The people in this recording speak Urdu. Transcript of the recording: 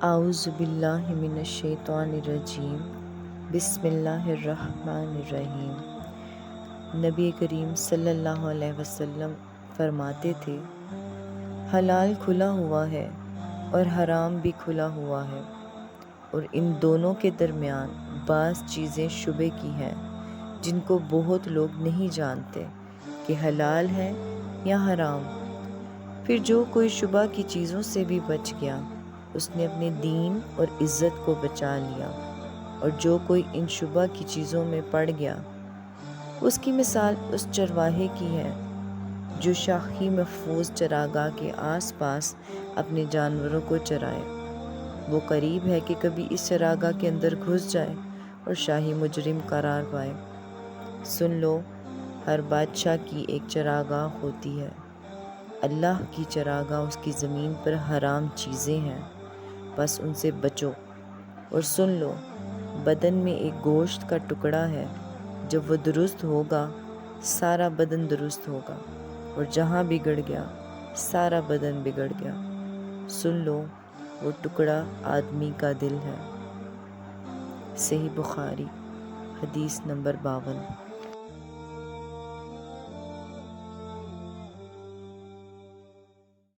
اعوذ باللہ من الشیطان الرجیم بسم اللہ الرحمن الرحیم۔ نبی کریم صلی اللہ علیہ وسلم فرماتے تھے، حلال کھلا ہوا ہے اور حرام بھی کھلا ہوا ہے، اور ان دونوں کے درمیان بعض چیزیں شبے کی ہیں جن کو بہت لوگ نہیں جانتے کہ حلال ہے یا حرام۔ پھر جو کوئی شبہ کی چیزوں سے بھی بچ گیا اس نے اپنے دین اور عزت کو بچا لیا، اور جو کوئی ان شبہ کی چیزوں میں پڑ گیا اس کی مثال اس چرواہے کی ہے جو شاہی محفوظ چراگاہ کے آس پاس اپنے جانوروں کو چرائے۔ وہ قریب ہے کہ کبھی اس چراگاہ کے اندر گھس جائے اور شاہی مجرم قرار پائے۔ سن لو، ہر بادشاہ کی ایک چراگاہ ہوتی ہے، اللہ کی چراگاہ اس کی زمین پر حرام چیزیں ہیں، بس ان سے بچو۔ اور سن لو، بدن میں ایک گوشت کا ٹکڑا ہے، جب وہ درست ہوگا سارا بدن درست ہوگا، اور جہاں بگڑ گیا سارا بدن بگڑ گیا۔ سن لو، وہ ٹکڑا آدمی کا دل ہے۔ صحیح بخاری، حدیث نمبر 52۔